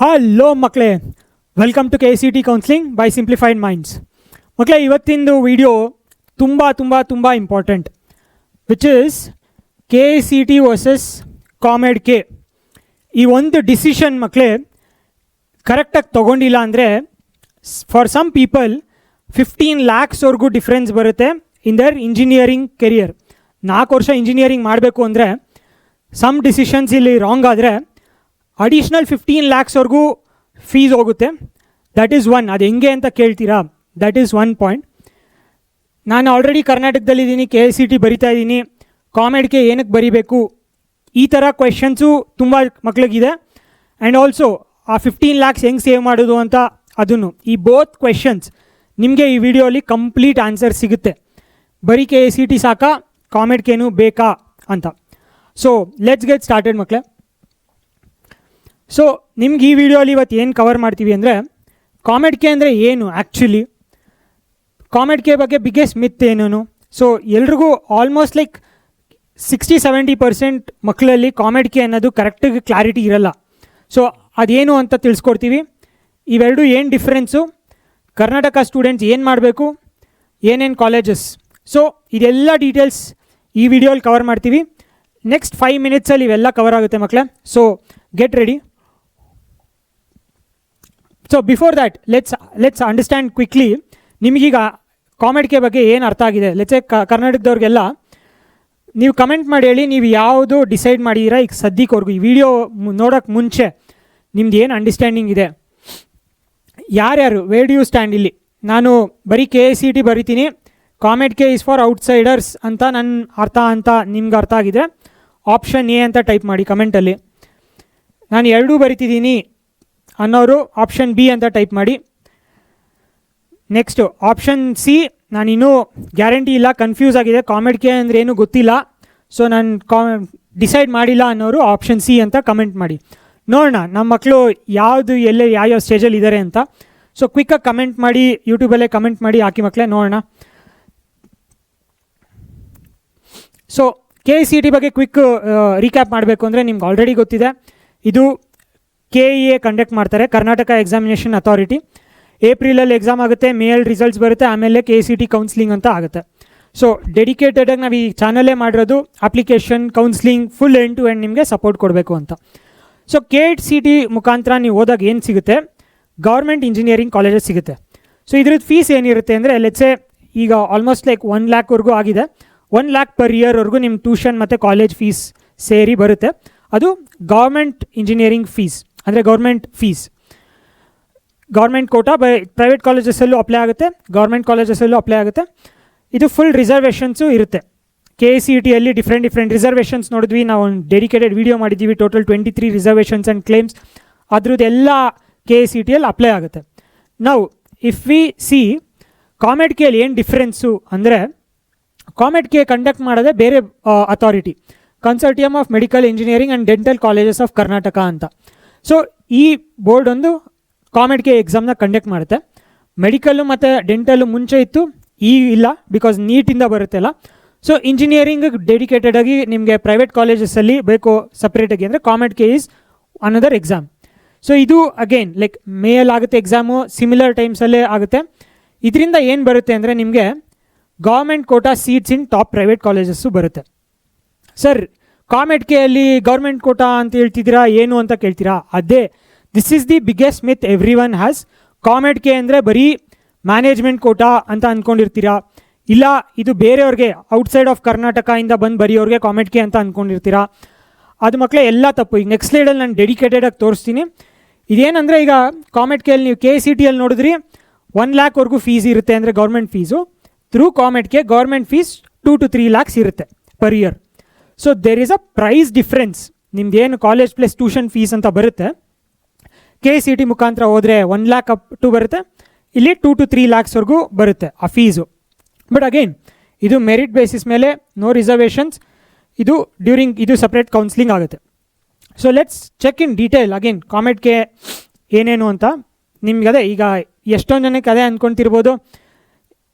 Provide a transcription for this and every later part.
Hello ಮಕ್ಕಳೇ, welcome to KCET counselling by simplified minds. ಮಕ್ಕಳೇ, ಇವತ್ತಿಂದು ವಿಡಿಯೋ ತುಂಬ important, which is KCET versus COMEDK. ಈ ಒಂದು ಡಿಸಿಷನ್ ಮಕ್ಕಳೇ ಕರೆಕ್ಟಾಗಿ ತೊಗೊಂಡಿಲ್ಲ ಅಂದರೆ ಫಾರ್ ಸಮ್ ಪೀಪಲ್ 15 lakhsವರೆಗೂ ಡಿಫ್ರೆನ್ಸ್ ಬರುತ್ತೆ ಇನ್ ದರ್ ಇಂಜಿನಿಯರಿಂಗ್ ಕೆರಿಯರ್. 4 ವರ್ಷ ಇಂಜಿನಿಯರಿಂಗ್ ಮಾಡಬೇಕು ಅಂದರೆ ಸಮ್ ಡಿಸಿಷನ್ಸ್ ಇಲ್ಲಿ ರಾಂಗ್ ಆದರೆ ಅಡಿಷ್ನಲ್ 15 lakhsವರೆಗೂ ಫೀಸ್ ಹೋಗುತ್ತೆ. That is one. ಅದು ಹೆಂಗೆ ಅಂತ ಕೇಳ್ತೀರಾ? That is one point. ನಾನು ಆಲ್ರೆಡಿ ಕರ್ನಾಟಕದಲ್ಲಿದ್ದೀನಿ, KCET ಬರಿತಾ ಇದ್ದೀನಿ, ಕಾಮೆಡ್ಗೆ ಏನಕ್ಕೆ ಬರೀಬೇಕು, ಈ ಥರ ಕ್ವೆಶನ್ಸು ತುಂಬ ಮಕ್ಳಿಗಿದೆ. ಆ್ಯಂಡ್ ಆಲ್ಸೋ ಆ 15 lakhs ಹೆಂಗೆ ಸೇವ್ ಮಾಡೋದು ಅಂತ ಅದನ್ನು, ಈ ಬೋತ್ ಕ್ವೆಶನ್ಸ್ ನಿಮಗೆ ಈ ವಿಡಿಯೋಲಿ ಕಂಪ್ಲೀಟ್ ಆನ್ಸರ್ ಸಿಗುತ್ತೆ. ಬರೀ KCET ಸಾಕಾ, ಕಾಮೆಡ್ಗೇನು ಬೇಕಾ ಅಂತ. ಸೊ ಲೆಟ್ಸ್ ಗೆಟ್ ಸ್ಟಾರ್ಟೆಡ್ ಮಕ್ಕಳೇ. ಸೊ ನಿಮ್ಗೆ ಈ ವಿಡಿಯೋಲಿ ಇವತ್ತು ಏನು ಕವರ್ ಮಾಡ್ತೀವಿ ಅಂದರೆ, ಕಾಮೆಡ್ಗೆ ಅಂದರೆ ಏನು ಆ್ಯಕ್ಚುಲಿ, ಕಾಮೆಡ್ಗೆ ಬಗ್ಗೆ ಬಿಗ್ಗೆಸ್ಟ್ ಮಿತ್ ಏನೇನು. ಸೊ ಎಲ್ರಿಗೂ ಆಲ್ಮೋಸ್ಟ್ ಲೈಕ್ 60-70% ಮಕ್ಕಳಲ್ಲಿ ಕಾಮೆಡ್ಗೆ ಅನ್ನೋದು ಕರೆಕ್ಟಾಗಿ ಕ್ಲಾರಿಟಿ ಇರಲ್ಲ. ಸೊ ಅದೇನು ಅಂತ ತಿಳಿಸ್ಕೊಡ್ತೀವಿ. ಇವೆರಡು ಏನು ಡಿಫ್ರೆನ್ಸು, ಕರ್ನಾಟಕ ಸ್ಟೂಡೆಂಟ್ಸ್ ಏನು ಮಾಡಬೇಕು, ಏನೇನು ಕಾಲೇಜಸ್, ಸೊ ಇದೆಲ್ಲ ಡೀಟೇಲ್ಸ್ ಈ ವಿಡಿಯೋಲಿ ಕವರ್ ಮಾಡ್ತೀವಿ. ನೆಕ್ಸ್ಟ್ 5 minutesಲ್ಲಿ ಇವೆಲ್ಲ ಕವರ್ ಆಗುತ್ತೆ ಮಕ್ಕಳೇ. So get ready. So before that let's understand quickly ನಿಮಗೀಗ ಕಾಮೆಡ್ಗೆ ಬಗ್ಗೆ ಏನು ಅರ್ಥ ಆಗಿದೆ. ಲೆಟ್ಸೆ ಕರ್ನಾಟಕದವ್ರಿಗೆಲ್ಲ ನೀವು ಕಮೆಂಟ್ ಮಾಡಿ ಹೇಳಿ, ನೀವು ಯಾವುದು ಡಿಸೈಡ್ ಮಾಡಿದ್ದೀರಾ ಈಗ ಸದ್ಯಕ್ಕವರೆಗೂ, ಈ ವಿಡಿಯೋ ನೋಡೋಕ್ಕೆ ಮುಂಚೆ ನಿಮ್ದು ಏನು ಅಂಡರ್ಸ್ಟ್ಯಾಂಡಿಂಗ್ ಇದೆ. ಯಾರ್ಯಾರು ವೇರ್ ಡು ಯು ಸ್ಟ್ಯಾಂಡ್? ಇಲ್ಲಿ ನಾನು ಬರೀ KCET ಬರಿತೀನಿ, ಕಾಮೆಡ್ಗೆ ಈಸ್ ಫಾರ್ ಔಟ್ಸೈಡರ್ಸ್ ಅಂತ ನನ್ನ ಅರ್ಥ ಅಂತ ನಿಮ್ಗೆ ಅರ್ಥ ಆಗಿದೆ, ಆಪ್ಷನ್ ಎ ಅಂತ ಟೈಪ್ ಮಾಡಿ ಕಮೆಂಟಲ್ಲಿ. ನಾನು ಎರಡೂ ಬರಿತಿದ್ದೀನಿ ಅನ್ನೋರು ಆಪ್ಷನ್ ಬಿ ಅಂತ ಟೈಪ್ ಮಾಡಿ. ನೆಕ್ಸ್ಟು ಆಪ್ಷನ್ ಸಿ, ನಾನಿನ್ನೂ ಗ್ಯಾರಂಟಿ ಇಲ್ಲ, ಕನ್ಫ್ಯೂಸ್ ಆಗಿದೆ, ಕಾಮೆಡ್ಗೆ ಅಂದರೆ ಏನು ಗೊತ್ತಿಲ್ಲ, ಸೊ ನಾನು ಡಿಸೈಡ್ ಮಾಡಿಲ್ಲ ಅನ್ನೋರು ಆಪ್ಷನ್ ಸಿ ಅಂತ ಕಮೆಂಟ್ ಮಾಡಿ. ನೋಡೋಣ ನಮ್ಮ ಮಕ್ಕಳು ಯಾವುದು ಎಲ್ಲೇ ಯಾವ್ಯಾವ ಸ್ಟೇಜಲ್ಲಿ ಇದ್ದಾರೆ ಅಂತ. ಸೊ ಕ್ವಿಕ್ಕಾಗಿ ಕಮೆಂಟ್ ಮಾಡಿ, ಯೂಟ್ಯೂಬಲ್ಲೇ ಕಮೆಂಟ್ ಮಾಡಿ ಹಾಕಿ ಮಕ್ಕಳೇ, ನೋಡೋಣ. ಸೊ KCET ಬಗ್ಗೆ ಕ್ವಿಕ್ ರೀಕ್ಯಾಪ್ ಮಾಡಬೇಕು ಅಂದರೆ ನಿಮ್ಗೆ ಆಲ್ರೆಡಿ ಗೊತ್ತಿದೆ, ಇದು KEA ಕಂಡಕ್ಟ್ ಮಾಡ್ತಾರೆ, ಕರ್ನಾಟಕ ಎಕ್ಸಾಮಿನೇಷನ್ ಅಥಾರಿಟಿ. ಏಪ್ರಿಲಲ್ಲಿ ಎಕ್ಸಾಮ್ ಆಗುತ್ತೆ, ಮೇಯಲ್ಲಿ ರಿಸಲ್ಟ್ಸ್ ಬರುತ್ತೆ, ಆಮೇಲೆ KCET ಕೌನ್ಸ್ಲಿಂಗ್ ಅಂತ ಆಗುತ್ತೆ. ಸೊ ಡೆಡಿಕೇಟೆಡಾಗಿ ನಾವು ಈ ಚಾನಲ್ಲೇ ಮಾಡಿರೋದು application, counselling, full end to end ನಿಮಗೆ ಸಪೋರ್ಟ್ ಕೊಡಬೇಕು ಅಂತ. ಸೊ KCET ಮುಖಾಂತರ ನೀವು ಹೋದಾಗ ಏನು ಸಿಗುತ್ತೆ, ಗೌರ್ಮೆಂಟ್ ಇಂಜಿನಿಯರಿಂಗ್ ಕಾಲೇಜಸ್ ಸಿಗುತ್ತೆ. ಸೊ ಇದ್ರದ್ದು ಫೀಸ್ ಏನಿರುತ್ತೆ ಅಂದರೆ, ಲೆಟ್ಸೆ ಈಗ ಆಲ್ಮೋಸ್ಟ್ ಲೈಕ್ 1 lakhವರೆಗೂ ಆಗಿದೆ, 1 lakh ಪರ್ ಇಯರ್ವರೆಗೂ ನಿಮ್ಮ ಟ್ಯೂಷನ್ ಮತ್ತು ಕಾಲೇಜ್ ಫೀಸ್ ಸೇರಿ ಬರುತ್ತೆ. ಅದು ಗೌರ್ಮೆಂಟ್ ಇಂಜಿನಿಯರಿಂಗ್ ಫೀಸ್, ಅಂದರೆ government fees. Government quota private ಕಾಲೇಜಸಲ್ಲೂ ಅಪ್ಲೈ ಆಗುತ್ತೆ, ಗೌರ್ಮೆಂಟ್ ಕಾಲೇಜಸಲ್ಲೂ ಅಪ್ಲೈ ಆಗುತ್ತೆ. ಇದು ಫುಲ್ ರಿಸರ್ವೇಷನ್ಸು ಇರುತ್ತೆ. KCETಯಲ್ಲಿ ಡಿಫ್ರೆಂಟ್ ರಿಸರ್ವೇಷನ್ಸ್ ನೋಡಿದ್ವಿ, ನಾವು ಒಂದು ಡೆಡಿಕೇಟೆಡ್ ವೀಡಿಯೋ ಮಾಡಿದ್ದೀವಿ, ಟೋಟಲ್ 23 ರಿಸರ್ವೇಷನ್ಸ್ ಆ್ಯಂಡ್ ಕ್ಲೇಮ್ಸ್, ಅದ್ರದ್ದೆಲ್ಲ KCETಯಲ್ಲಿ ಅಪ್ಲೈ ಆಗುತ್ತೆ. ನಾವು ಇಫ್ ವಿ ಸಿ ಕಾಮೆಡ್ಗೆಯಲ್ಲಿ ಏನು ಡಿಫ್ರೆನ್ಸು ಅಂದರೆ, ಕಾಮೆಡ್ಗೆ ಕಂಡಕ್ಟ್ ಮಾಡೋದೇ ಬೇರೆ authority, consortium of medical engineering and dental colleges of Karnataka ಅಂತ. ಸೊ ಈ ಬೋರ್ಡ್ ಒಂದು ಕಾಮೆಡ್ಗೆ ಎಕ್ಸಾಮ್ನ ಕಂಡಕ್ಟ್ ಮಾಡುತ್ತೆ. ಮೆಡಿಕಲ್ಲು ಮತ್ತು ಡೆಂಟಲ್ಲು ಮುಂಚೆ ಇತ್ತು, ಈಗ ಇಲ್ಲ, ಬಿಕಾಸ್ ನೀಟಿಂದ ಬರುತ್ತೆಲ್ಲ. ಸೊ ಇಂಜಿನಿಯರಿಂಗ್ ಡೆಡಿಕೇಟೆಡಾಗಿ ನಿಮಗೆ ಪ್ರೈವೇಟ್ ಕಾಲೇಜಸಲ್ಲಿ ಬೇಕು ಸಪ್ರೇಟಾಗಿ ಅಂದರೆ ಕಾಮೆಡ್ಗೆ ಈಸ್ ಅನದರ್ ಎಕ್ಸಾಮ್. ಸೊ ಇದು ಅಗೇನ್ ಲೈಕ್ ಮೇಯಲ್ಲಿ ಆಗುತ್ತೆ ಎಕ್ಸಾಮು, ಸಿಮಿಲರ್ ಟೈಮ್ಸಲ್ಲೇ ಆಗುತ್ತೆ. ಇದರಿಂದ ಏನು ಬರುತ್ತೆ ಅಂದರೆ ನಿಮಗೆ government quota seats in top private colleges ಬರುತ್ತೆ. ಸರ್ ಕಾಮೆಡ್ಗೆಯಲ್ಲಿ ಗೌರ್ಮೆಂಟ್ ಕೋಟಾ ಅಂತ ಹೇಳ್ತಿದ್ದೀರಾ, ಏನು ಅಂತ ಕೇಳ್ತೀರಾ? ಅದೇ this is the biggest myth every one has. COMEDK ಅಂದರೆ ಬರೀ ಮ್ಯಾನೇಜ್ಮೆಂಟ್ ಕೋಟಾ ಅಂತ ಅಂದ್ಕೊಂಡಿರ್ತೀರಾ, ಇಲ್ಲ ಇದು ಬೇರೆಯವ್ರಿಗೆ ಔಟ್ಸೈಡ್ ಆಫ್ ಕರ್ನಾಟಕದಿಂದ ಬಂದು ಬರೆಯೋರಿಗೆ ಕಾಮೆಡ್ಗೆ ಅಂತ ಅಂದ್ಕೊಂಡಿರ್ತೀರಾ. ಅದು ಮಕ್ಕಳೇ ಎಲ್ಲ ತಪ್ಪು. ಈಗ ನೆಕ್ಸ್ಟ್ ಸ್ಲೈಡಲ್ಲಿ ನಾನು ಡೆಡಿಕೇಟೆಡಾಗಿ ತೋರಿಸ್ತೀನಿ. ಇದೇನಂದರೆ, ಈಗ ಕಾಮೆಡ್ಗೆಯಲ್ಲಿ ನೀವು KCETಯಲ್ಲಿ ನೋಡಿದ್ರಿ 1 lakhವರೆಗೂ ಫೀಸ್ ಇರುತ್ತೆ, ಅಂದರೆ government fees. Through COMEDK government fees 2 to 3 lakhs ಇರುತ್ತೆ per year. So there is a price difference. ನಿಮ್ದೇನು ಕಾಲೇಜ್ ಪ್ಲಸ್ ಟ್ಯೂಷನ್ ಫೀಸ್ ಅಂತ ಬರುತ್ತೆ, KCET ಮುಖಾಂತರ ಹೋದರೆ 1 lakh ಅಪ್ ಟು ಬರುತ್ತೆ, ಇಲ್ಲಿ 2 to 3 lakhsವರೆಗೂ ಬರುತ್ತೆ ಆ ಫೀಸು. ಬಟ್ ಅಗೇನ್ ಇದು ಮೆರಿಟ್ ಬೇಸಿಸ್ ಮೇಲೆ, ನೋ ರಿಸರ್ವೇಷನ್ಸ್, ಇದು ಸಪ್ರೇಟ್ ಕೌನ್ಸ್ಲಿಂಗ್ ಆಗುತ್ತೆ. So let's check in detail again COMEDK ಏನೇನು ಅಂತ. ನಿಮ್ಗೆ ಅದೇ ಈಗ ಎಷ್ಟೊಂದು ಜನಕ್ಕೆ ಅದೇ ಅಂದ್ಕೊತಿರ್ಬೋದು,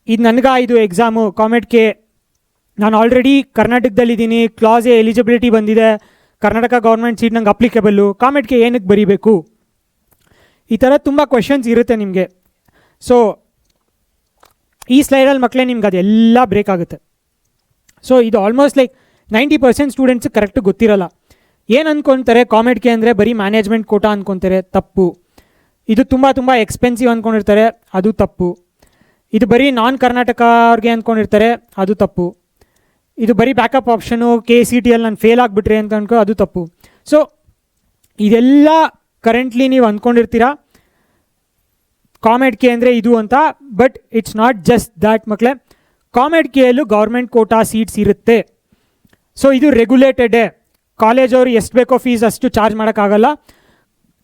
ಇದು ನನಗೆ ಎಕ್ಸಾಮು ಕಾಮೆಡ್ಗೆ, ನಾನು ಆಲ್ರೆಡಿ ಕರ್ನಾಟಕದಲ್ಲಿದ್ದೀನಿ, ಕ್ಲಾಸ್ ಎ ಎಲಿಜಿಬಿಲಿಟಿ ಬಂದಿದೆ, ಕರ್ನಾಟಕ ಗೌರ್ಮೆಂಟ್ ಸೀಟ್ ನಂಗೆ ಅಪ್ಲಿಕೇಬಲ್ಲು, ಕಾಮೆಡ್ಗೆ ಏನಕ್ಕೆ ಬರೀಬೇಕು ಈ ಥರ ತುಂಬ ಕ್ವೆಶನ್ಸ್ ಇರುತ್ತೆ ನಿಮಗೆ. ಸೊ ಈ ಸ್ಲೈಡಲ್ಲಿ ಮಕ್ಕಳೇ ನಿಮ್ಗೆ ಅದೆಲ್ಲ ಬ್ರೇಕ್ ಆಗುತ್ತೆ. ಸೊ ಇದು ಆಲ್ಮೋಸ್ಟ್ ಲೈಕ್ 90% ಸ್ಟೂಡೆಂಟ್ಸ್ ಕರೆಕ್ಟ್ ಗೊತ್ತಿರಲ್ಲ. ಏನು ಅಂದ್ಕೊತಾರೆ, ಕಾಮೆಡ್ ಕೆ ಅಂದರೆ ಬರೀ ಮ್ಯಾನೇಜ್ಮೆಂಟ್ ಕೋಟಾ ಅಂದ್ಕೊತಾರೆ, ತಪ್ಪು. ಇದು ತುಂಬ ಎಕ್ಸ್ಪೆನ್ಸಿವ್ ಅಂದ್ಕೊಂಡಿರ್ತಾರೆ, ಅದು ತಪ್ಪು. ಇದು ಬರೀ ನಾನ್ ಕರ್ನಾಟಕ ಅವ್ರಿಗೆ ಅಂದ್ಕೊಂಡಿರ್ತಾರೆ, ಅದು ತಪ್ಪು. ಇದು ಬರೀ ಬ್ಯಾಕಪ್ ಆಪ್ಷನು, KCT ಅಲ್ಲಿ ನಾನು ಫೇಲ್ ಆಗಿಬಿಟ್ರೆ ಅಂತ ಅನ್ಕೋ, ಅದು ತಪ್ಪು. ಸೊ ಇದೆಲ್ಲ ಕರೆಂಟ್ಲಿ ನೀವು ಅಂದ್ಕೊಂಡಿರ್ತೀರಾ ಕಾಮೆಡ್ ಕೆ ಅಂದರೆ ಇದು ಅಂತ. But it's not just that ಮಕ್ಕಳೇ. ಕಾಮೆಡ್ ಕೆಯಲ್ಲೂ ಗೌರ್ಮೆಂಟ್ ಕೋಟಾ ಸೀಟ್ಸ್ ಇರುತ್ತೆ. ಸೊ ಇದು ರೆಗ್ಯುಲೇಟೆಡೇ. ಕಾಲೇಜವರು ಎಷ್ಟು ಬೇಕೋ ಫೀಸ್ ಅಷ್ಟು ಚಾರ್ಜ್ ಮಾಡೋಕ್ಕಾಗಲ್ಲ.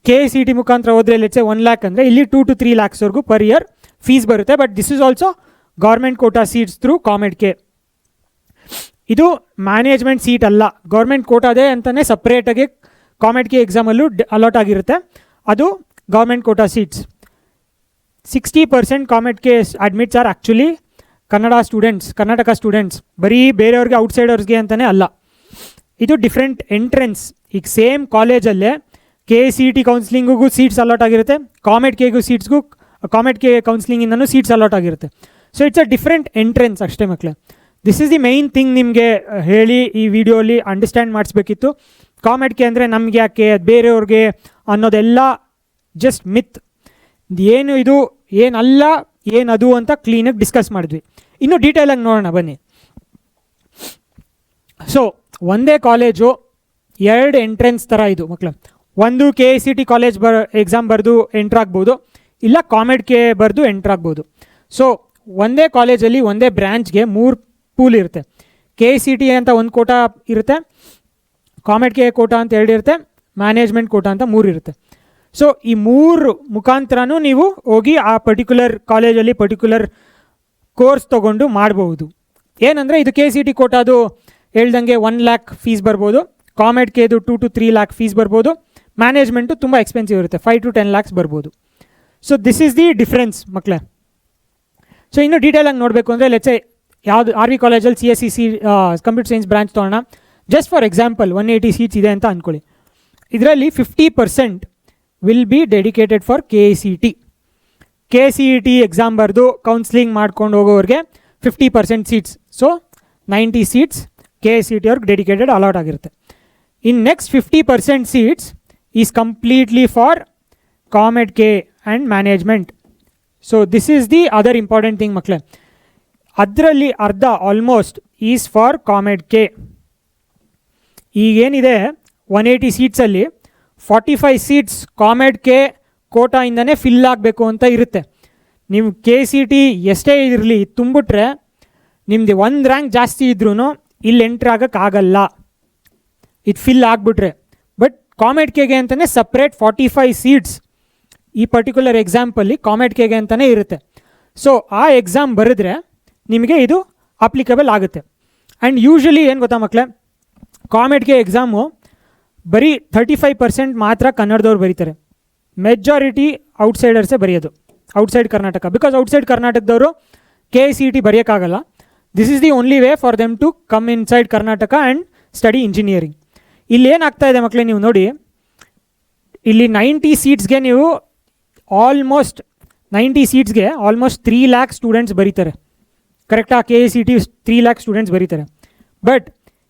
KCT ಮುಖಾಂತರ ಹೋದರೆ ಲೆಟ್ಸ್ 1 lakh ಅಂದರೆ ಇಲ್ಲಿ 2 to 3 lakhsವರೆಗೂ ಪರ್ ಇಯರ್ ಫೀಸ್ ಬರುತ್ತೆ. But this is also government quota seats through COMEDK. ಇದು ಮ್ಯಾನೇಜ್ಮೆಂಟ್ ಸೀಟ್ ಅಲ್ಲ, ಗೌರ್ಮೆಂಟ್ ಕೋಟಾದೇ ಅಂತಲೇ ಸಪ್ರೇಟಾಗಿ ಕಾಮೆಡ್ ಕೆ ಎಕ್ಸಾಮಲ್ಲೂ ಅಲಾಟ್ ಆಗಿರುತ್ತೆ. ಅದು government quota seats. 60% COMEDK admits are actually Karnataka students, ಬರೀ ಬೇರೆಯವ್ರಿಗೆ ಔಟ್ಸೈಡರ್ಸ್ಗೆ ಅಂತಲೇ ಅಲ್ಲ. ಇದು ಡಿಫ್ರೆಂಟ್ ಎಂಟ್ರೆನ್ಸ್. ಈಗ ಸೇಮ್ ಕಾಲೇಜಲ್ಲೇ KCT ಕೌನ್ಸಿಲಿಂಗಿಗೂ ಸೀಟ್ಸ್ ಅಲಾಟ್ ಆಗಿರುತ್ತೆ, ಕಾಮೆಡ್ ಕೆ ಕೌನ್ಸಿಲಿಂಗಿಂದನೂ ಸೀಟ್ಸ್ ಅಲಾಟ್ ಆಗಿರುತ್ತೆ. So it's a different entrance ಅಷ್ಟೇ ಮಕ್ಕಳೇ. This is the main thing ನಿಮಗೆ ಹೇಳಿ ಈ ವಿಡಿಯೋಲಿ ಅಂಡರ್ಸ್ಟ್ಯಾಂಡ್ ಮಾಡಿಸ್ಬೇಕಿತ್ತು. ಕಾಮೆಡ್ ಕೆ ಅಂದರೆ ನಮಗೆ ಯಾಕೆ, ಬೇರೆಯವ್ರಿಗೆ ಅನ್ನೋದೆಲ್ಲ ಜಸ್ಟ್ ಮಿತ್. ಏನು ಇದು ಏನಲ್ಲ ಏನದು ಅಂತ ಕ್ಲೀನಾಗಿ ಡಿಸ್ಕಸ್ ಮಾಡಿದ್ವಿ. ಇನ್ನೂ ಡೀಟೇಲಾಗಿ ನೋಡೋಣ ಬನ್ನಿ. ಸೊ ಒಂದೇ ಕಾಲೇಜು 2 ಎಂಟ್ರೆನ್ಸ್ ಥರ ಇದು ಮಕ್ಕಳು. ಒಂದು KCT ಕಾಲೇಜ್ ಎಕ್ಸಾಮ್ ಬರೆದು ಎಂಟ್ರಾಗ್ಬೋದು, ಇಲ್ಲ ಕಾಮೆಡ್ ಕೆ ಬರೆದು ಎಂಟ್ರಾಗ್ಬೋದು. ಸೊ ಒಂದೇ ಕಾಲೇಜಲ್ಲಿ ಒಂದೇ ಬ್ರ್ಯಾಂಚ್ಗೆ 3 ಪೂಲ್ ಇರುತ್ತೆ. KCT ಅಂತ 1 ಕೋಟಾ ಇರುತ್ತೆ, ಕಾಮೆಡ್ ಕೆ ಕೋಟಾ ಅಂತ 2 ಇರುತ್ತೆ, ಮ್ಯಾನೇಜ್ಮೆಂಟ್ ಕೋಟಾ ಅಂತ 3 ಇರುತ್ತೆ. ಸೊ ಈ 3 ಮುಖಾಂತರನೂ ನೀವು ಹೋಗಿ ಆ ಪರ್ಟಿಕ್ಯುಲರ್ ಕಾಲೇಜಲ್ಲಿ ಪರ್ಟಿಕ್ಯುಲರ್ ಕೋರ್ಸ್ ತೊಗೊಂಡು ಮಾಡ್ಬೋದು. ಏನಂದರೆ ಇದು KCT ಕೋಟಾದು ಹೇಳ್ದಂಗೆ 1 lakh ಫೀಸ್ ಬರ್ಬೋದು, ಕಾಮೆಡ್ ಕೆದು 2 to 3 lakh ಫೀಸ್ ಬರ್ಬೋದು, ಮ್ಯಾನೇಜ್ಮೆಂಟು ತುಂಬ ಎಕ್ಸ್ಪೆನ್ಸಿವ್ ಇರುತ್ತೆ, 5 to 10 lakhs ಬರ್ಬೋದು. So this is the difference ಮಕ್ಕಳೇ. ಸೊ ಇನ್ನೂ ಡೀಟೇಲಾಗಿ ನೋಡಬೇಕು ಅಂದರೆ ಲೆಟ್ಸ್ ಯಾವುದು RV ಕಾಲೇಜಲ್ಲಿ CSEC ಕಂಪ್ಯೂಟರ್ ಸೈನ್ಸ್ ಬ್ರಾಂಚ್ ತೊಗೊಳ್ಳೋಣ. ಜಸ್ಟ್ ಫಾರ್ ಎಕ್ಸಾಂಪಲ್ 180 ಸೀಟ್ಸ್ ಇದೆ ಅಂತ ಅಂದ್ಕೊಳ್ಳಿ. ಇದರಲ್ಲಿ 50% will be dedicated for KCT exam ಬರೆದು ಕೌನ್ಸಿಲಿಂಗ್ ಮಾಡ್ಕೊಂಡು ಹೋಗೋರಿಗೆ 50% ಸೀಟ್ಸ್. ಸೊ 90 ಸೀಟ್ಸ್ KCT ಅವ್ರಿಗೆ ಡೆಡಿಕೇಟೆಡ್ ಅಲಾಟ್ ಆಗಿರುತ್ತೆ. In next 50% seats is completely for COMEDK and management. So this is the other important thing ಮಕ್ಕಳೇ. ಅದರಲ್ಲಿ ಅರ್ಧ almost is for COMEDK. ಈಗೇನಿದೆ 180 ಸೀಟ್ಸಲ್ಲಿ 45 ಸೀಟ್ಸ್ ಕಾಮೆಡ್ ಕೆ ಕೋಟಾಯಿಂದನೇ fill ಆಗಬೇಕು ಅಂತ ಇರುತ್ತೆ. ನೀವು KCT ಎಷ್ಟೇ ಇರಲಿ ತುಂಬಿಟ್ರೆ ನಿಮ್ಮದು 1 ರ್ಯಾಂಕ್ ಜಾಸ್ತಿ ಇದ್ರೂ ಇಲ್ಲಿ ಎಂಟ್ರ್ ಆಗೋಕ್ಕಾಗಲ್ಲ, ಇದು ಫಿಲ್ ಆಗಿಬಿಟ್ರೆ. ಬಟ್ ಕಾಮೆಡ್ ಕೆಗೆ ಅಂತಲೇ ಸಪ್ರೇಟ್ 45 ಸೀಟ್ಸ್ ಈ ಪರ್ಟಿಕ್ಯುಲರ್ ಎಕ್ಸಾಂಪಲ್ಲಿ ಕಾಮೆಡ್ ಕೆಗೆ ಅಂತಲೇ ಇರುತ್ತೆ. ಸೊ ಆ ಎಕ್ಸಾಮ್ ಬರೆದ್ರೆ ನಿಮಗೆ ಇದು ಅಪ್ಲಿಕಬಲ್ ಆಗುತ್ತೆ. ಆ್ಯಂಡ್ ಯೂಶ್ವಲಿ ಏನು ಗೊತ್ತಾ ಮಕ್ಕಳೇ, ಕಾಮೆಡ್ ಕೆ ಎಕ್ಸಾಮು ಬರೀ 35% ಮಾತ್ರ ಕನ್ನಡದವ್ರು ಬರೀತಾರೆ, ಮೆಜಾರಿಟಿ ಔಟ್ಸೈಡರ್ಸೇ ಬರೆಯೋದು, ಔಟ್ಸೈಡ್ ಕರ್ನಾಟಕ. ಬಿಕಾಸ್ ಔಟ್ಸೈಡ್ ಕರ್ನಾಟಕದವರು KCT ಬರೆಯೋಕ್ಕಾಗಲ್ಲ. This is the only way for them to come inside Karnataka and study engineering. ಇಲ್ಲಿ ಏನಾಗ್ತಾ ಇದೆ ಮಕ್ಕಳೇ, ನೀವು ನೋಡಿ ಇಲ್ಲಿ 90 ಸೀಟ್ಸ್ಗೆ ನೀವು ಆಲ್ಮೋಸ್ಟ್ 3 lakh ಸ್ಟೂಡೆಂಟ್ಸ್ ಬರೀತಾರೆ. ಕರೆಕ್ಟಾ? KCT 3 lakh ಸ್ಟೂಡೆಂಟ್ಸ್ ಬರೀತಾರೆ. ಬಟ್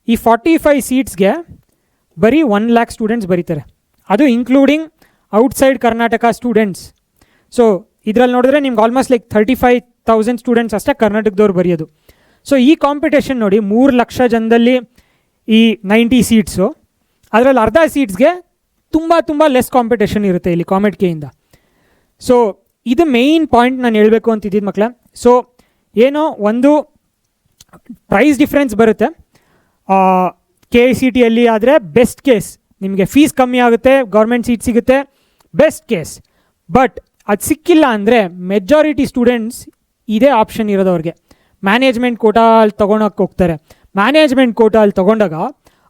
ಈ 45 ಸೀಟ್ಸ್ಗೆ ಬರೀ 1 lakh ಸ್ಟೂಡೆಂಟ್ಸ್ ಬರೀತಾರೆ, ಅದು including outside Karnataka students. So ಇದರಲ್ಲಿ ನೋಡಿದ್ರೆ ನಿಮ್ಗೆ ಆಲ್ಮೋಸ್ಟ್ ಲೈಕ್ 35,000 ಸ್ಟೂಡೆಂಟ್ಸ್ ಅಷ್ಟೇ ಕರ್ನಾಟಕದವ್ರು ಬರೆಯೋದು. ಸೊ ಈ ಕಾಂಪಿಟೇಷನ್ ನೋಡಿ, 3 ಲಕ್ಷ ಜನದಲ್ಲಿ ಈ 90 ಸೀಟ್ಸು, ಅದರಲ್ಲಿ ಅರ್ಧ ಸೀಟ್ಸ್ಗೆ ತುಂಬ ಲೆಸ್ ಕಾಂಪಿಟೇಷನ್ ಇರುತ್ತೆ ಇಲ್ಲಿ ಕಾಮೆಡ್ ಕೆಯಿಂದ. ಸೊ ಇದು ಮೇಯ್ನ್ ಪಾಯಿಂಟ್ ನಾನು ಹೇಳಬೇಕು ಅಂತಿದ್ದಿದ್ದು ಮಕ್ಕಳೇ. ಸೊ ಏನೋ ಒಂದು ಪ್ರೈಸ್ ಡಿಫ್ರೆನ್ಸ್ ಬರುತ್ತೆ. KCTಯಲ್ಲಿ ಆದರೆ ಬೆಸ್ಟ್ ಕೇಸ್ ನಿಮಗೆ ಫೀಸ್ ಕಮ್ಮಿ ಆಗುತ್ತೆ, ಗೌರ್ಮೆಂಟ್ ಸೀಟ್ ಸಿಗುತ್ತೆ, ಬೆಸ್ಟ್ ಕೇಸ್. ಬಟ್ ಅದು ಸಿಕ್ಕಿಲ್ಲ ಅಂದರೆ ಮೆಜಾರಿಟಿ ಸ್ಟೂಡೆಂಟ್ಸ್ ಇದೇ ಆಪ್ಷನ್ ಇರೋದವ್ರಿಗೆ ಮ್ಯಾನೇಜ್ಮೆಂಟ್ ಕೋಟಾ ಅಲ್ಲಿ ತೊಗೊಳಕ್ಕೆ ಹೋಗ್ತಾರೆ. ಮ್ಯಾನೇಜ್ಮೆಂಟ್ ಕೋಟಾ ಅಲ್ಲಿ ತೊಗೊಂಡಾಗ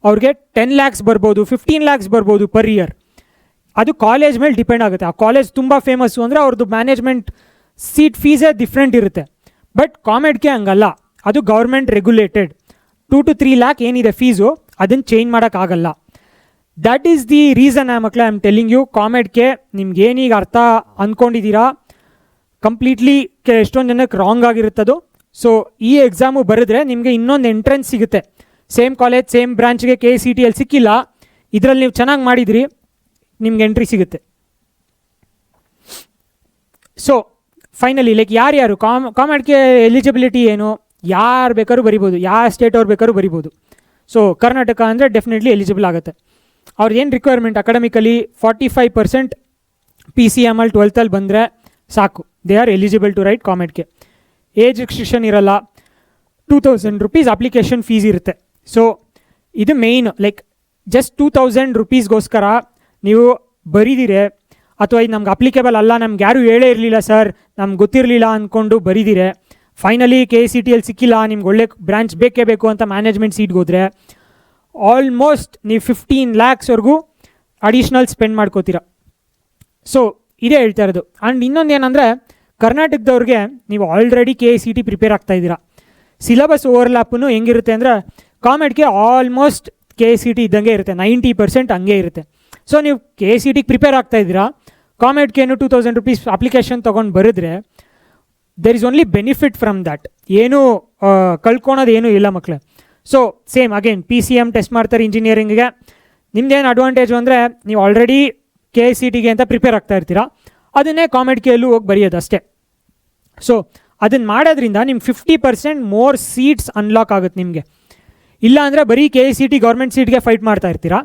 ಅವ್ರಿಗೆ 10 lakhs ಬರ್ಬೋದು, 15 lakhs ಬರ್ಬೋದು ಪರ್ ಇಯರ್. ಅದು ಕಾಲೇಜ್ ಮೇಲೆ ಡಿಪೆಂಡ್ ಆಗುತ್ತೆ. ಆ ಕಾಲೇಜ್ ತುಂಬ ಫೇಮಸ್ಸು ಅಂದರೆ ಅವ್ರದ್ದು ಮ್ಯಾನೇಜ್ಮೆಂಟ್ ಸೀಟ್ ಫೀಸೇ ಡಿಫ್ರೆಂಟ್ ಇರುತ್ತೆ. ಬಟ್ ಕಾಮೆಡ್ ಕೆ ಹಂಗಲ್ಲ, ಅದು ಗೌರ್ಮೆಂಟ್ ರೆಗ್ಯುಲೇಟೆಡ್. 2 to 3 lakh ಏನಿದೆ ಫೀಸು ಅದನ್ನು ಚೇಂಜ್ ಮಾಡೋಕ್ಕಾಗಲ್ಲ. ದ್ಯಾಟ್ ಈಸ್ ದಿ ರೀಸನ್ ಮಕ್ಕಳೇ I am telling you COMEDK ನಿಮ್ಗೆ ಏನೀಗ ಅರ್ಥ ಅಂದ್ಕೊಂಡಿದ್ದೀರಾ ಕಂಪ್ಲೀಟ್ಲಿ ಎಷ್ಟೊಂದು ಜನಕ್ಕೆ ರಾಂಗ್ ಆಗಿರುತ್ತದು. ಸೊ ಈ ಎಕ್ಸಾಮು ಬರೆದ್ರೆ ನಿಮಗೆ ಇನ್ನೊಂದು ಎಂಟ್ರೆನ್ಸ್ ಸಿಗುತ್ತೆ. ಸೇಮ್ ಕಾಲೇಜ್ ಸೇಮ್ ಬ್ರಾಂಚ್ಗೆ KCET ಸಿಕ್ಕಿಲ್ಲ, ಇದರಲ್ಲಿ ನೀವು ಚೆನ್ನಾಗಿ ಮಾಡಿದ್ರಿ, ನಿಮ್ಗೆ ಎಂಟ್ರಿ ಸಿಗುತ್ತೆ. ಸೊ ಫೈನಲಿ ಲೈಕ್ ಯಾರ್ಯಾರು ಕಾಮೆಡ್ಗೆ ಎಲಿಜಿಬಿಲಿಟಿ ಏನು, ಯಾರು ಬೇಕಾದ್ರೂ ಬರಿಬೋದು, ಯಾವ ಸ್ಟೇಟ್ ಅವ್ರು ಬೇಕಾದ್ರೂ ಬರಿಬೋದು. ಸೊ ಕರ್ನಾಟಕ ಅಂದರೆ ಡೆಫಿನೆಟ್ಲಿ ಎಲಿಜಿಬಲ್ ಆಗುತ್ತೆ. ಅವ್ರದ್ದು ಏನು ರಿಕ್ವೈರ್ಮೆಂಟ್ ಅಕಾಡೆಮಿಕಲಿ 45% PCML 12th ಬಂದರೆ ಸಾಕು, they are eligible to write COMEDK. Age restriction ಇರಲ್ಲ, 2000 rupees ಅಪ್ಲಿಕೇಶನ್ ಫೀಸ್ ಇರುತ್ತೆ. ಸೊ ಇದು ಮೇಯ್ನ್, ಲೈಕ್ ಜಸ್ಟ್ 2000 rupeesಗೋಸ್ಕರ ನೀವು ಬರೀದಿರೆ ಅಥವಾ ಇದು ನಮ್ಗೆ ಅಪ್ಲಿಕೇಬಲ್ ಅಲ್ಲ, ನಮ್ಗೆ ಯಾರೂ ಹೇಳೇ ಇರಲಿಲ್ಲ ಸರ್, ನಮ್ಗೆ ಗೊತ್ತಿರಲಿಲ್ಲ ಅಂದ್ಕೊಂಡು ಬರೀದಿರೆ ಫೈನಲಿ KCET ಸಿಕ್ಕಿಲ್ಲ, ನಿಮ್ಗೆ ಒಳ್ಳೆ ಬ್ರಾಂಚ್ ಬೇಕೇ ಬೇಕು ಅಂತ ಮ್ಯಾನೇಜ್ಮೆಂಟ್ ಸೀಟ್ಗೆ ಹೋದರೆ ಆಲ್ಮೋಸ್ಟ್ ನೀವು 15 lakhsವರೆಗೂ ಅಡಿಷ್ನಲ್ ಸ್ಪೆಂಡ್ ಮಾಡ್ಕೋತೀರ. ಸೊ ಇದೇ ಹೇಳ್ತಾ ಇರೋದು. ಆ್ಯಂಡ್ ಇನ್ನೊಂದು ಏನಂದರೆ ಕರ್ನಾಟಕದವ್ರಿಗೆ ನೀವು ಆಲ್ರೆಡಿ KCET ಪ್ರಿಪೇರ್ ಆಗ್ತಾಯಿದ್ದೀರಾ. ಸಿಲಬಸ್ ಓವರ್ಲ್ಯಾಪನ್ನು ಹೆಂಗಿರುತ್ತೆ ಅಂದರೆ ಕಾಮೆಡ್ಗೆ ಆಲ್ಮೋಸ್ಟ್ KCET ಇದ್ದಂಗೆ ಇರುತ್ತೆ, 90% ಹಂಗೆ ಇರುತ್ತೆ. ಸೊ ನೀವು KCET ಪ್ರಿಪೇರ್ ಆಗ್ತಾಯಿದ್ದೀರಾ, ಕಾಮೆಡ್ಗೇನು 2000 rupees ಅಪ್ಲಿಕೇಶನ್ ತೊಗೊಂಡು ಬರೆದ್ರೆ there is only benefit from that. ಏನೂ ಕಳ್ಕೊಳೋದು ಏನೂ ಇಲ್ಲ ಮಕ್ಕಳೇ. So same again PCM test ಮಾಡ್ತಾರೆ ಇಂಜಿನಿಯರಿಂಗ್ಗೆ. ನಿಮ್ದೇನು ಅಡ್ವಾಂಟೇಜು ಅಂದರೆ ನೀವು ಆಲ್ರೆಡಿ KCETಗೆ ಅಂತ ಪ್ರಿಪೇರ್ ಆಗ್ತಾ ಇರ್ತೀರಾ, ಅದನ್ನೇ ಕಾಮೆಡ್ಗೆಲ್ಲೂ ಹೋಗಿ ಬರೆಯೋದು ಅಷ್ಟೇ. ಸೊ ಅದನ್ನು ಮಾಡೋದ್ರಿಂದ ನಿಮ್ಗೆ 50% ಮೋರ್ ಸೀಟ್ಸ್ ಅನ್ಲಾಕ್ ಆಗುತ್ತೆ ನಿಮಗೆ. ಇಲ್ಲ ಅಂದರೆ ಬರೀ KCET ಗೌರ್ಮೆಂಟ್ ಸೀಟ್ಗೆ ಫೈಟ್ ಮಾಡ್ತಾ ಇರ್ತೀರಾ,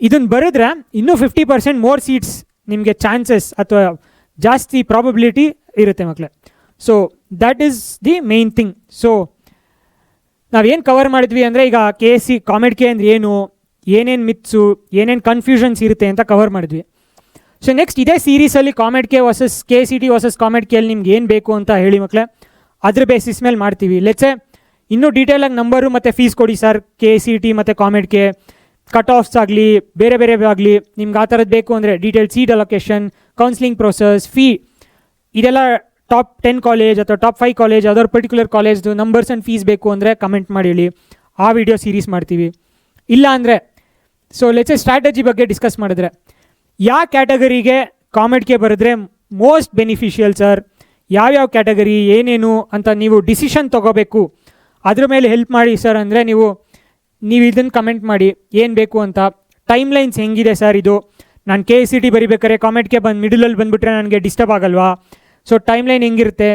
ಇದನ್ನು ಬರೆದ್ರೆ ಇನ್ನೂ 50% ಮೋರ್ ಸೀಟ್ಸ್ ನಿಮಗೆ ಚಾನ್ಸಸ್ ಅಥವಾ ಜಾಸ್ತಿ ಪ್ರಾಬಬಿಲಿಟಿ ಇರುತ್ತೆ ಮಕ್ಕಳೇ. So that is the main thing. So ನಾವೇನು ಕವರ್ ಮಾಡಿದ್ವಿ ಅಂದರೆ ಈಗ ಕಾಮೆಡ್ಗೆ ಅಂದರೆ ಏನು, ಏನೇನು ಮಿತ್ಸು, ಏನೇನು ಕನ್ಫ್ಯೂಷನ್ಸ್ ಇರುತ್ತೆ ಅಂತ ಕವರ್ ಮಾಡಿದ್ವಿ. ಸೊ ನೆಕ್ಸ್ಟ್ ಇದೇ ಸೀರೀಸಲ್ಲಿ ಕಾಮೆಡ್ಗೆ ವರ್ಸಸ್ KCET ವರ್ಸಸ್ ಕಾಮೆಡ್ಗೆಯಲ್ಲಿ ನಿಮ್ಗೆ ಏನು ಬೇಕು ಅಂತ ಹೇಳಿ ಮಕ್ಕಳೇ, ಅದ್ರ ಬೇಸಿಸ್ ಮೇಲೆ ಮಾಡ್ತೀವಿ. ಲೆಟ್ಸೆ ಇನ್ನೂ ಡೀಟೇಲಾಗಿ ನಂಬರು ಮತ್ತು ಫೀಸ್ ಕೊಡಿ ಸರ್, KCET ಮತ್ತು ಕಾಮೆಡ್ಗೆ ಕಟ್ ಆಫ್ಸ್ ಆಗಲಿ ಬೇರೆ ಬೇರೆ ಆಗಲಿ ನಿಮ್ಗೆ ಆ ಥರದ್ದು ಬೇಕು ಅಂದರೆ detail seat allocation, counselling process, fee, ಇದೆಲ್ಲ ಟಾಪ್ 10 ಕಾಲೇಜ್ ಅಥವಾ ಟಾಪ್ 5 ಕಾಲೇಜ್ ಅದರ ಪರ್ಟಿಕ್ಯುಲರ್ ಕಾಲೇಜ್ದು ನಂಬರ್ಸ್ ಆ್ಯಂಡ್ ಫೀಸ್ ಬೇಕು ಅಂದರೆ ಕಮೆಂಟ್ ಮಾಡಿ ಹೇಳಿ, ಆ ವಿಡಿಯೋ ಸೀರೀಸ್ ಮಾಡ್ತೀವಿ. ಇಲ್ಲ ಅಂದರೆ ಸೊ ಲೆಟ್ಸೆ ಸ್ಟ್ರಾಟಜಿ ಬಗ್ಗೆ ಡಿಸ್ಕಸ್ ಮಾಡಿದ್ರೆ ಯಾವ ಕ್ಯಾಟಗರಿಗೆ ಕಾಮೆಡ್ಗೆ ಬರೆದ್ರೆ ಮೋಸ್ಟ್ ಬೆನಿಫಿಷಿಯಲ್ ಸರ್, ಯಾವ್ಯಾವ ಕ್ಯಾಟಗರಿ ಏನೇನು ಅಂತ ನೀವು ಡಿಸಿಷನ್ ತೊಗೋಬೇಕು, ಅದ್ರ ಮೇಲೆ ಹೆಲ್ಪ್ ಮಾಡಿ ಸರ್ ಅಂದರೆ ನೀವು ಇದನ್ನು ಕಮೆಂಟ್ ಮಾಡಿ ಏನು ಬೇಕು ಅಂತ. ಟೈಮ್ ಲೈನ್ಸ್ ಹೆಂಗಿದೆ ಸರ್, ಇದು ನಾನು KCET ಬರಿಬೇಕಾದ್ರೆ ಕಾಮೆಡ್ಗೆ ಮಿಡಲಲ್ಲಿ ಬಂದುಬಿಟ್ರೆ ನನಗೆ ಡಿಸ್ಟರ್ಬ್ ಆಗಲ್ವಾ, ಸೊ ಟೈಮ್ ಲೈನ್ ಹೆಂಗಿರುತ್ತೆ,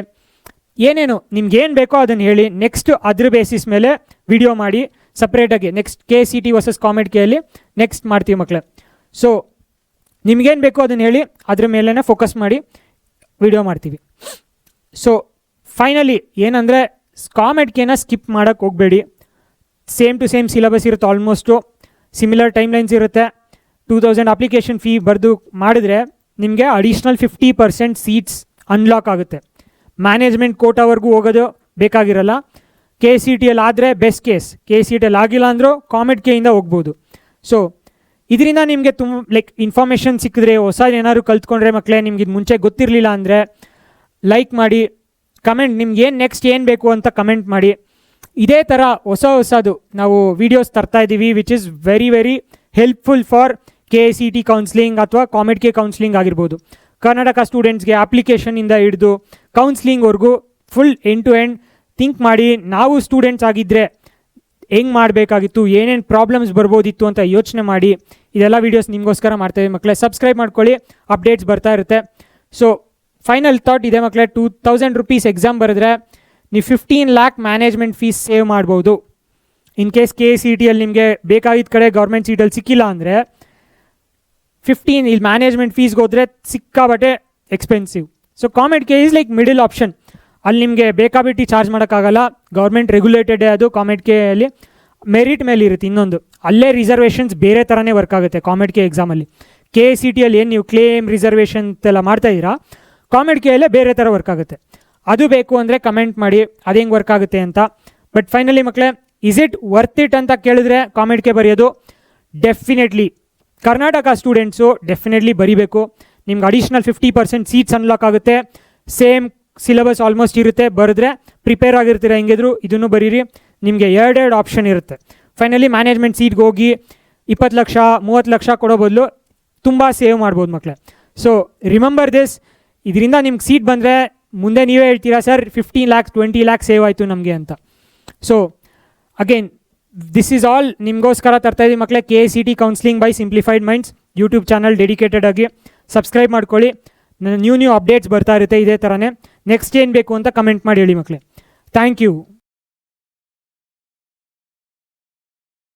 ಏನೇನು ನಿಮ್ಗೇನು ಬೇಕೋ ಅದನ್ನು ಹೇಳಿ. ನೆಕ್ಸ್ಟ್ ಅದ್ರ ಬೇಸಿಸ್ ಮೇಲೆ ವಿಡಿಯೋ ಮಾಡಿ ಸಪ್ರೇಟಾಗಿ ನೆಕ್ಸ್ಟ್ KCET ವರ್ಸಸ್ ಕಾಮೆಡ್ಗೆಯಲ್ಲಿ ನೆಕ್ಸ್ಟ್ ಮಾಡ್ತೀವಿ ಮಕ್ಕಳೇ. ಸೊ ನಿಮ್ಗೇನು ಬೇಕೋ ಅದನ್ನು ಹೇಳಿ, ಅದ್ರ ಮೇಲೇ ಫೋಕಸ್ ಮಾಡಿ ವಿಡಿಯೋ ಮಾಡ್ತೀವಿ. ಸೊ ಫೈನಲಿ ಏನಂದರೆ ಕಾಮೆಡ್ಗೆನ ಸ್ಕಿಪ್ ಮಾಡೋಕ್ಕೆ ಹೋಗಬೇಡಿ. ಸೇಮ್ ಟು ಸೇಮ್ ಸಿಲೆಬಸ್ ಇರುತ್ತೆ, ಆಲ್ಮೋಸ್ಟು ಸಿಮಿಲರ್ ಟೈಮ್ ಲೈನ್ಸ್ ಇರುತ್ತೆ. 2000 ಅಪ್ಲಿಕೇಶನ್ ಫೀ ಬರೆದು ಮಾಡಿದ್ರೆ ನಿಮಗೆ ಅಡಿಷ್ನಲ್ 50% ಸೀಟ್ಸ್ ಅನ್ಲಾಕ್ ಆಗುತ್ತೆ. ಮ್ಯಾನೇಜ್ಮೆಂಟ್ ಕೋಟಾವರೆಗೂ ಹೋಗೋದು ಬೇಕಾಗಿರಲ್ಲ. KCETಯಲ್ಲಿ ಆದರೆ ಬೆಸ್ಟ್ ಕೇಸ್, KCETಯಲ್ಲಿ ಆಗಿಲ್ಲ ಅಂದರೂ ಕಾಮೆಡ್ಗೆಯಿಂದ ಹೋಗ್ಬೋದು. ಸೊ ಇದರಿಂದ ನಿಮಗೆ ಲೈಕ್ ಇನ್ಫಾರ್ಮೇಷನ್ ಸಿಕ್ಕಿದ್ರೆ, ಹೊಸ ಏನಾದ್ರು ಕಲ್ತ್ಕೊಂಡ್ರೆ ಮಕ್ಕಳೇ, ನಿಮ್ಗೆ ಇದು ಮುಂಚೆ ಗೊತ್ತಿರಲಿಲ್ಲ ಅಂದರೆ ಲೈಕ್ ಮಾಡಿ, ಕಮೆಂಟ್ ನಿಮ್ಗೆ ಏನು ನೆಕ್ಸ್ಟ್ ಏನು ಬೇಕು ಅಂತ ಕಮೆಂಟ್ ಮಾಡಿ. ಇದೇ ಥರ ಹೊಸದು ನಾವು ವೀಡಿಯೋಸ್ ತರ್ತಾ ಇದ್ದೀವಿ which is very very helpful for KCET counselling ಅಥವಾ ಕಾಮೆಡ್ಗೆ ಕೌನ್ಸ್ಲಿಂಗ್ ಆಗಿರ್ಬೋದು. ಕರ್ನಾಟಕ ಸ್ಟೂಡೆಂಟ್ಸ್ಗೆ ಅಪ್ಲಿಕೇಶನಿಂದ ಹಿಡಿದು ಕೌನ್ಸ್ಲಿಂಗ್ವರೆಗೂ full end to end think ಮಾಡಿ, ನಾವು ಸ್ಟೂಡೆಂಟ್ಸ್ ಆಗಿದ್ದರೆ ಹೆಂಗೆ ಮಾಡಬೇಕಾಗಿತ್ತು, ಏನೇನು ಪ್ರಾಬ್ಲಮ್ಸ್ ಬರ್ಬೋದಿತ್ತು ಅಂತ ಯೋಚನೆ ಮಾಡಿ ಇದೆಲ್ಲ ವೀಡಿಯೋಸ್ ನಿಮಗೋಸ್ಕರ ಮಾಡ್ತಾಯಿದ್ದೀವಿ ಮಕ್ಕಳೇ. ಸಬ್ಸ್ಕ್ರೈಬ್ ಮಾಡ್ಕೊಳ್ಳಿ, ಅಪ್ಡೇಟ್ಸ್ ಬರ್ತಾ ಇರುತ್ತೆ. ಸೊ ಫೈನಲ್ ಥಾಟ್ ಇದೆ ಮಕ್ಕಳೇ, 2000 rupees ಎಕ್ಸಾಮ್ ಬರೆದ್ರೆ ನೀವು 15 lakh ಮ್ಯಾನೇಜ್ಮೆಂಟ್ ಫೀಸ್ ಸೇವ್ ಮಾಡ್ಬೋದು. ಇನ್ ಕೇಸ್ KCETಯಲ್ಲಿ ನಿಮಗೆ ಬೇಕಾಗಿದ್ದ ಕಡೆ ಗೌರ್ಮೆಂಟ್ ಸೀಟಲ್ಲಿ ಸಿಕ್ಕಿಲ್ಲ ಅಂದರೆ 15 ಇಲ್ಲಿ ಮ್ಯಾನೇಜ್ಮೆಂಟ್ ಫೀಸ್ಗೆ ಹೋದರೆ ಸಿಕ್ಕಾಬಟ್ಟೆ expensive. So COMEDK is like middle option, ಅಲ್ಲಿ ನಿಮಗೆ ಬೇಕಾಬಿಟ್ಟು ಚಾರ್ಜ್ ಮಾಡೋಕ್ಕಾಗಲ್ಲ, ಗೌರ್ಮೆಂಟ್ ರೆಗ್ಯುಲೇಟೆಡೇ ಅದು. ಕಾಮೆಡ್ಗೆಯಲ್ಲಿ ಮೆರಿಟ್ ಮೇಲೆ ಇರುತ್ತೆ ಇನ್ನೊಂದು, ಅಲ್ಲೇ ರಿಸರ್ವೇಷನ್ಸ್ ಬೇರೆ ಥರನೇ ವರ್ಕ್ ಆಗುತ್ತೆ ಕಾಮೆಡ್ಗೆ ಎಕ್ಸಾಮಲ್ಲಿ. KCETಯಲ್ಲಿ ಏನು ನೀವು ಕ್ಲೇಮ್ ರಿಸರ್ವೇಷನ್ ಎಲ್ಲ ಮಾಡ್ತಾಯಿದ್ದೀರಾ, ಕಾಮೆಡ್ಗೆಯಲ್ಲೇ ಬೇರೆ ಥರ ವರ್ಕ್ ಆಗುತ್ತೆ. ಅದು ಬೇಕು ಅಂದರೆ ಕಮೆಂಟ್ ಮಾಡಿ ಅದು ಹೆಂಗೆ ವರ್ಕ್ ಆಗುತ್ತೆ ಅಂತ. ಬಟ್ ಫೈನಲಿ ಮಕ್ಕಳೇ, ಇಸ್ ಇಟ್ ವರ್ತ್ ಇಟ್ ಅಂತ ಕೇಳಿದ್ರೆ ಕಾಮೆಡ್ಗೆ ಬರೆಯೋದು ಡೆಫಿನೆಟ್ಲಿ ಕರ್ನಾಟಕ ಸ್ಟೂಡೆಂಟ್ಸು ಡೆಫಿನೆಟ್ಲಿ ಬರೀಬೇಕು. ನಿಮ್ಗೆ ಅಡಿಷ್ನಲ್ 50% ಸೀಟ್ಸ್ ಅನ್ಲಾಕ್ ಆಗುತ್ತೆ. ಸೇಮ್ ಸಿಲೆಬಸ್ ಆಲ್ಮೋಸ್ಟ್ ಇರುತ್ತೆ, ಬರೆದ್ರೆ ಪ್ರಿಪೇರ್ ಆಗಿರ್ತೀರ ಹೆಂಗಿದ್ರು ಇದನ್ನು ಬರೀರಿ. ನಿಮಗೆ 2 ಆಪ್ಷನ್ ಇರುತ್ತೆ. ಫೈನಲಿ ಮ್ಯಾನೇಜ್ಮೆಂಟ್ ಸೀಟ್ಗೆ ಹೋಗಿ 20 ಲಕ್ಷ 30 ಲಕ್ಷ ಕೊಡೋ ಬದಲು ತುಂಬ ಸೇವ್ ಮಾಡ್ಬೋದು ಮಕ್ಕಳೇ. So remember this. ಇದರಿಂದ ನಿಮ್ಗೆ ಸೀಟ್ ಬಂದರೆ ಮುಂದೆ ನೀವೇ ಹೇಳ್ತೀರಾ ಸರ್ 15 lakhs 20 lakhs ಸೇವ್ ಆಯಿತು ನಮಗೆ ಅಂತ. So again this is all ನಿಮಗೋಸ್ಕರ ತರ್ತಾ ಇದ್ದೀವಿ ಮಕ್ಕಳೇ. KCET counselling by simplified minds YouTube channel dedicated ಆಗಿ ಸಬ್ಸ್ಕ್ರೈಬ್ ಮಾಡ್ಕೊಳ್ಳಿ. ನ್ಯೂ ಅಪ್ಡೇಟ್ಸ್ ಬರ್ತಾ ಇರುತ್ತೆ ಇದೇ ಥರನೇ. ನೆಕ್ಸ್ಟ್ ಏನು ಬೇಕು ಅಂತ ಕಮೆಂಟ್ ಮಾಡಿ ಹೇಳಿ ಮಕ್ಕಳೇ. Thank you.